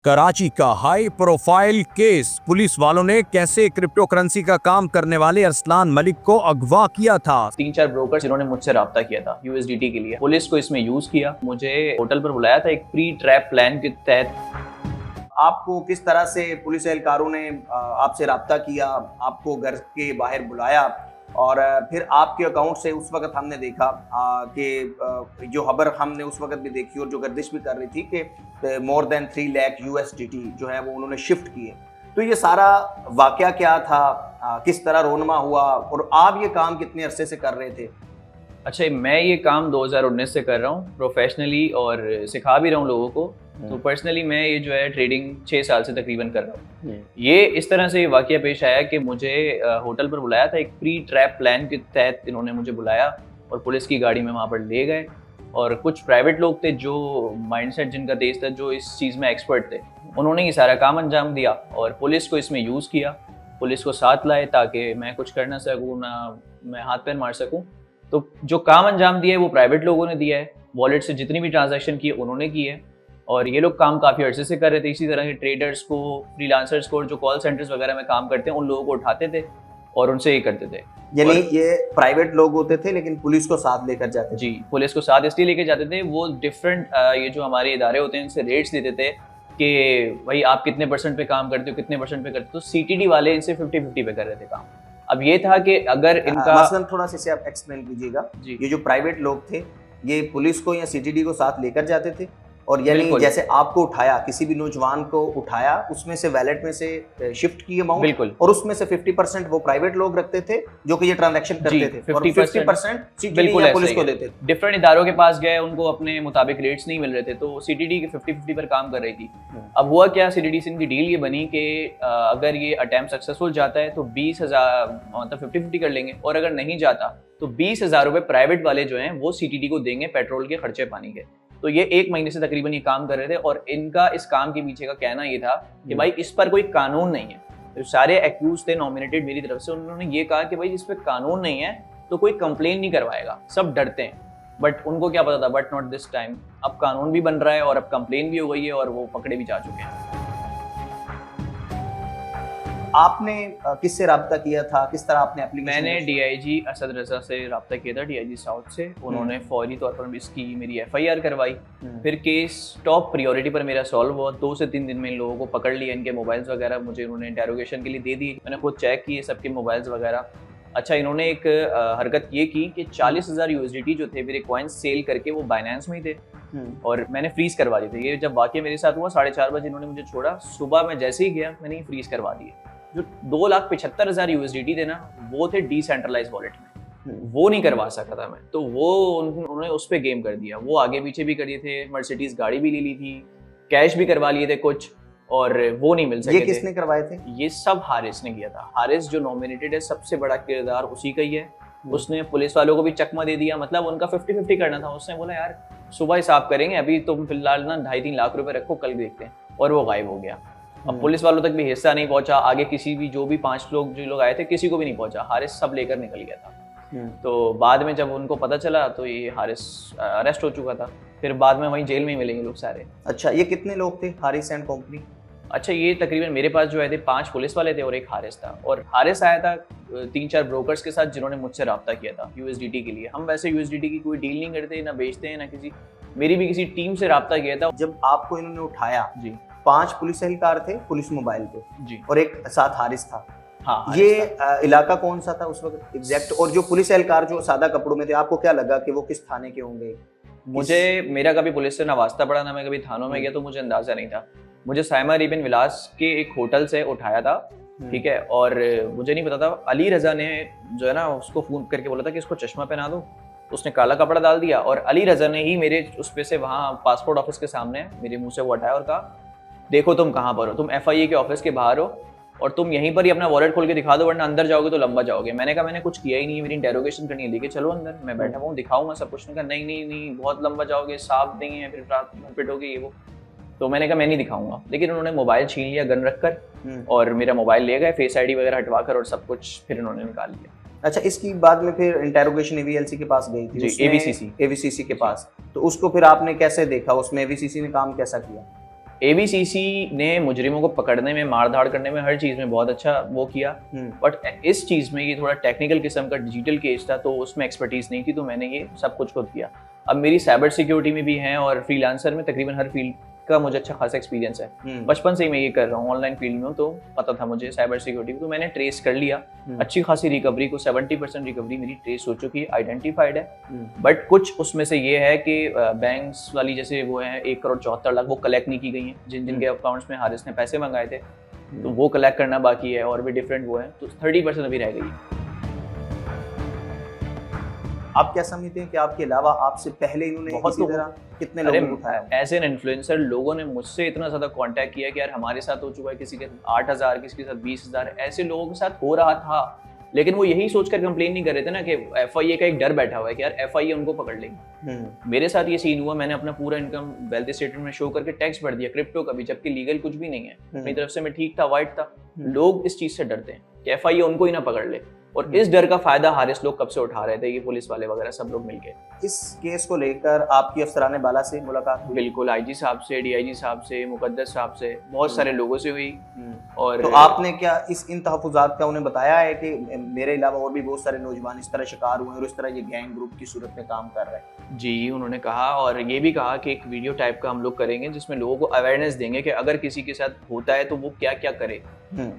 कराची का high profile case, police वालों ने कैसे क्रिप्टो करेंसी का काम करने वाले अरसलान मलिक को अगवा किया था। 3-4 ब्रोकर जिन्होंने मुझसे राब्ता किया था यूएसडीटी के लिए, पुलिस को इसमें यूज किया, मुझे होटल पर बुलाया था एक प्री ट्रैप प्लान के तहत। आपको किस तरह से पुलिस एहलकारों ने आपसे राब्ता किया, आपको घर के बाहर बुलाया और फिर आपके अकाउंट से उस वक्त हमने देखा कि जो खबर हमने उस वक्त भी देखी और जो गर्दिश भी कर रही थी कि मोर देन 3 लाख यूएसडीटी जो है वो उन्होंने शिफ्ट किए। तो ये सारा वाकया क्या था, किस तरह रोनमा हुआ और आप ये काम कितने अरसे से कर रहे थे? अच्छा, मैं ये काम 2019 से कर रहा हूँ प्रोफेशनली और सिखा भी रहा हूँ लोगों को। तो पर्सनली मैं ये जो है ट्रेडिंग 6 साल से तकरीबन कर रहा हूँ। ये इस तरह से वाकया पेश आया कि मुझे होटल पर बुलाया था एक प्री ट्रैप प्लान के तहत, इन्होंने मुझे बुलाया और पुलिस की गाड़ी में वहाँ पर ले गए और कुछ प्राइवेट लोग थे जो माइंडसेट जिनका तेज था, जो इस चीज़ में एक्सपर्ट थे, उन्होंने ये सारा काम अंजाम दिया और पुलिस को इसमें यूज़ किया, पुलिस को साथ लाए ताकि मैं कुछ कर ना सकूँ, ना मैं हाथ पैर मार सकूँ। तो जो काम अंजाम दिया है वो प्राइवेट लोगों ने दिया है, वॉलेट से जितनी भी ट्रांजैक्शन की उन्होंने की है और ये लोग काम काफ़ी अर्से से कर रहे थे। इसी तरह के ट्रेडर्स को, फ्रीलांसर्स को, जो कॉल सेंटर्स वगैरह में काम करते हैं, उन लोगों को उठाते थे और उनसे ये करते थे। यानी ये प्राइवेट लोग होते थे लेकिन पुलिस को साथ लेकर जाते थे? जी, पुलिस को साथ इसलिए लेके जाते थे, वो डिफरेंट ये जो हमारे इदारे होते हैं इनसे रेट्स देते थे कि भाई आप कितने % पे काम करते हो, कितने % पे करते हो। तो सीटीडी वाले इनसे 50-50 पे कर रहे थे काम। अब ये था कि अगर इनका मसलन थोड़ा सा आप एक्सप्लेन कीजिएगा। ये जो प्राइवेट लोग थे ये पुलिस को या सीटीडी को साथ लेकर जाते थे और यानी जैसे आपको उठाया, किसी भी नौजवान को उठाया, उसमें से वैलेट में से शिफ्ट की अमाउंट, बिल्कुल, और उसमें से 50% वो प्राइवेट लोग रखते थे जो कि ये ट्रांजैक्शन करते थे और 50% सीटीडी या पुलिस को देते थे। डिफरेंट इदारों के पास गए, उनको अपने मुताबिक रेट्स नहीं मिल रहे थे तो सीटीडी के 50-50 पर काम कर रही थी। अब हुआ क्या, सीटीडी से इनकी डील ये बनी कि अगर ये अटेम्प्ट सक्सेसफुल जाता है तो 20,000 मतलब 50-50 कर लेंगे और अगर नहीं जाता तो 20,000 रुपए प्राइवेट वाले जो हैं वो सीटीडी को देंगे पेट्रोल के खर्चे पानी के। तो ये 1 महीने से तकरीबन ये काम कर रहे थे और इनका इस काम के पीछे का कहना ये था कि भाई इस पर कोई कानून नहीं है। तो सारे एक्यूज थे नॉमिनेटेड मेरी तरफ से, उन्होंने ये कहा कि भाई इस पर कानून नहीं है तो कोई कंप्लेन नहीं करवाएगा, सब डरते हैं। बट उनको क्या पता था, बट नॉट दिस टाइम। अब कानून भी बन रहा है और अब कंप्लेन भी हो गई है और वो पकड़े भी जा चुके हैं। आपने किससे राब्ता किया था, किस तरह आपने एप्लीकेशन? मैंने डीआईजी असद रजा से राब्ता किया था, डीआईजी साउथ से। उन्होंने फौरी तौर पर इसकी मेरी एफआईआर करवाई। फिर केस टॉप प्रायोरिटी पर मेरा सॉल्व हुआ। 2 से 3 दिन में इन लोगों को पकड़ लिया, इनके मोबाइल्स वगैरह मुझे उन्होंने इंटेरोगेशन के लिए दे दी। मैंने खुद चेक किए सबके मोबाइल्स वगैरह। अच्छा, इन्होंने एक हरकत ये की कि 40,000 यूएसडीटी जो थे मेरे कॉइन्स सेल करके वो बाइनेंस में ही थे और मैंने फ्रीज करवा दिए थे। ये जब वाकई मेरे साथ हुआ 4:30 बजे इन्होंने मुझे छोड़ा, सुबह मैं जैसे ही गया मैंने ये फ्रीज करवा दिए। जो 2,75,000 यूएसडीटी थे ना, वो थे डिसेंट्रलाइज वॉलेट में, वो नहीं करवा सकता था मैं। तो वो उन्होंने उस पर गेम कर दिया, वो आगे पीछे भी कर दिए थे, मर्सिडीज गाड़ी भी ले ली थी, कैश भी करवा लिए थे कुछ, और वो नहीं मिल सके। ये किसने करवाए थे? ये सब हारिस ने किया था। हारिस जो नॉमिनेटेड है, सबसे बड़ा किरदार उसी का ही है। उसने पुलिस वालों को भी चकमा दे दिया, मतलब उनका 50-50 करना था। उसने बोला यार सुबह हिसाब करेंगे, अभी तुम फिलहाल ना 2.5-3 लाख रुपए रखो, कल देखते हैं, और वो गायब हो गया। अब पुलिस वालों तक भी हिस्सा नहीं पहुंचा, आगे किसी भी जो भी 5 लोग जो लोग आए थे किसी को भी नहीं पहुंचा। हारिस सब लेकर निकल गया था। तो बाद में जब उनको पता चला तो ये हारिस अरेस्ट हो चुका था। फिर बाद में वहीं जेल में ही मिलेंगे लोग सारे। अच्छा, ये कितने लोग थे हारिस एंड कंपनी? अच्छा, ये तकरीबन मेरे पास जो आए थे 5 पुलिस वाले थे और एक हारिस था। और हारिस आया था 3-4 ब्रोकर्स के साथ जिन्होंने मुझसे राब्ता किया था यूएसडीटी के लिए। हम वैसे यूएसडीटी की कोई डील नहीं करते, ना बेचते हैं, ना किसी, मेरी भी किसी टीम से राब्ता किया था। जब आपको इन्होंने उठाया जी, 5 पुलिस एहलकार थे पुलिस मोबाइल पे जी, और एक साथ हारिस था। हाँ, ये इलाका कौन सा था उस वक्त एग्जैक्ट? और जो पुलिस एहलकार जो सादा कपड़ों में थे, आपको क्या लगा कि वो किस थाने के होंगे? मुझे, मेरा कभी पुलिस से ना वास्ता पड़ा, ना मैं कभी थानों में गया, तो मुझे अंदाजा नहीं था। मुझे साइमा अरेबियन विलास के एक होटल से उठाया था, ठीक है, और मुझे नहीं पता था। अली रजा ने जो है ना उसको फोन करके बोला था कि इसको चश्मा पहना दो, उसने काला कपड़ा डाल दिया और अली रजा ने ही मेरे उस पे से वहाँ पासपोर्ट ऑफिस के सामने मेरे मुंह से वो हटाया और कहा देखो तुम कहाँ पर हो, तुम एफआईए के ऑफिस के बाहर हो और तुम यहीं पर ही अपना वॉलेट खोल के दिखा दो, वरना अंदर जाओगे तो लंबा जाओगे। मैंने कहा मैंने कुछ किया ही नहीं है, मेरी इंटेरोगेशन करनी है, लेके चलो अंदर, मैं बैठा हूँ, दिखाऊंगा सब कुछ। ने कहा नहीं नहीं नहीं, बहुत लंबा जाओगे, साफ नहीं है, फिर रात में पिटोगे ये वो। तो मैंने कहा मैं नहीं दिखाऊंगा, लेकिन उन्होंने मोबाइल छीन लिया गन रखकर और मेरा मोबाइल ले गए, फेस आईडी वगैरह हटवा कर और सब कुछ फिर इन्होंने निकाल लिया। अच्छा, इसकी बाद में फिर इंटेरोगेशन एवीएलसी के पास गई थी? जी, एवीसीसी के पास। तो उसको फिर आपने कैसे देखा, उसमें एवीसीसी ने काम कैसा किया? ABCC ने मुजरिमों को पकड़ने में, मार धाड़ करने में, हर चीज़ में बहुत अच्छा वो किया। बट इस चीज़ में ये थोड़ा टेक्निकल किस्म का डिजिटल केस था, तो उसमें एक्सपर्टीज़ नहीं थी, तो मैंने ये सब कुछ खुद किया। अब मेरी साइबर सिक्योरिटी में भी है और फ्रीलांसर में तकरीबन हर फील्ड का मुझे अच्छा खासा एक्सपीरियंस है। बचपन से ही मैं ये कर रहा हूँ, ऑनलाइन फील्ड में हूँ, तो पता था मुझे साइबर सिक्योरिटी, तो मैंने ट्रेस कर लिया। अच्छी खासी रिकवरी को 70% रिकवरी मेरी ट्रेस हो चुकी है, आइडेंटिफाइड है। बट कुछ उसमें से ये है कि बैंक्स वाली जैसे वो है 1,74,00,000 वो कलेक्ट नहीं की गई हैं, जिनके अकाउंट्स में हारिस ने पैसे मंगाए थे, तो वो कलेक्ट करना बाकी है, और भी डिफरेंट वो है, तो 30% अभी रह गई। आप क्या समझते हैं कि आपके अलावा आपसे पहले इन्होंने इसी तरह कितने लोगों को उठाया? एज एन इन्फ्लुएंसर लोगों ने मुझसे इतना ज़्यादा कांटेक्ट किया कि यार हमारे साथ हो चुका है, किसी के 8,000, किसी के साथ 20,000, ऐसे लोगों के साथ हो रहा था। लेकिन वो यही सोचकर कंप्लेन नहीं कर रहे थे ना कि FIA का एक डर बैठा हुआ है कि यार FIA उनको पकड़ लेगी। मेरे साथ ये सीन हुआ, मैंने अपना पूरा इनकम वेल्थ स्टेटमेंट में शो करके टैक्स भर दिया क्रिप्टो का भी, जबकि लीगल कुछ भी नहीं है। अपनी तरफ से मैं ठीक था, वाइट था। लोग इस चीज से डरते हैं कि FIA उनको ही ना पकड़ ले, और इस डर का फायदा हारिस लोग कब से उठा रहे थे, ये पुलिस वाले वगैरह सब लोग मिलके। इस केस को लेकर आपकी अफसराने बाला से मुलाकात हुई? बिल्कुल, IG साहब से, DIG साहब से, मुकद्दस साहब से, बहुत सारे लोगों से हुई। और तो आपने क्या इन तहफ़्फ़ुज़ात का उन्हें बताया है कि मेरे अलावा और भी बहुत सारे नौजवान इस तरह शिकार हुए और इस तरह ये गैंग ग्रुप की सूरत में काम कर रहे हैं? जी, उन्होंने कहा, और ये भी कहा कि एक वीडियो टाइप का हम लोग करेंगे जिसमें लोगों को अवेयरनेस देंगे कि अगर किसी के साथ होता है तो वो क्या क्या करे।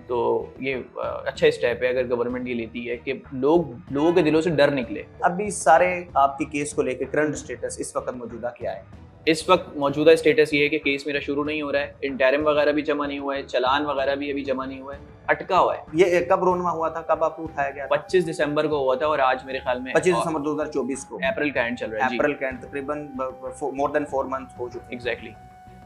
तो ये अच्छा स्टेप है अगर गवर्नमेंट ये लेती है कि लोगों के दिलों से डर निकले। अभी सारे आपके केस को लेकर करंट स्टेटस इस वक्त मौजूदा क्या है? इस वक्त मौजूदा स्टेटस ये है कि केस मेरा शुरू नहीं हो रहा है, इंटरिम वगैरह भी जमा नहीं हुआ है, चालान वगैरह भी अभी जमा नहीं हुआ है, अटका हुआ है। ये कब रोनमा हुआ था, कब आपको उठाया गया था? 25 दिसंबर को हुआ था, और आज मेरे ख्याल में 25 दिसंबर 2024 को अप्रैल का एंड चल रहा है। अप्रैल का एंड, तकरीबन मोर देन 4 मंथ हो चुके हैं। एग्जैक्टली।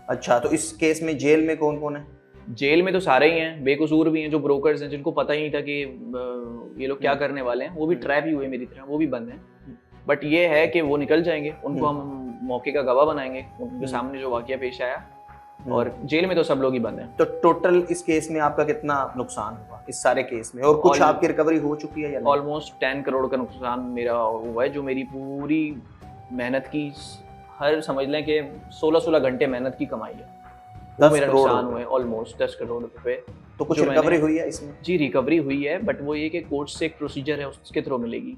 अच्छा, तो इस केस में जेल में कौन कौन है? जेल में तो सारे ही हैं, बेकसूर भी हैं, जो ब्रोकर्स हैं जिनको पता ही नहीं था कि ये लोग क्या करने वाले हैं, वो भी ट्रैप ही हुए मेरी तरह, वो भी बंद हैं। बट ये है कि वो निकल जाएंगे, उनको हम मौके का गवाह बनाएंगे, उनके सामने जो वाकया पेश आया, और जेल में तो सब लोग ही बंद हैं। तो टोटल इस केस में आपका कितना नुकसान हुआ इस सारे केस में, और कुछ आपकी रिकवरी हो चुकी है या नहीं? ऑलमोस्ट 10 करोड़ का नुकसान मेरा हुआ है, जो मेरी पूरी मेहनत की, हर समझ लें कि 16 घंटे मेहनत की कमाई है, वो मेरा नुकसान हुआ है, ऑलमोस्ट 10 करोड़ रुपए। तो कुछ रिकवरी हुई है इसमें? जी, रिकवरी हुई है, बट वो ये कि कोर्ट से एक प्रोसीजर है, उसके थ्रू मिलेगी।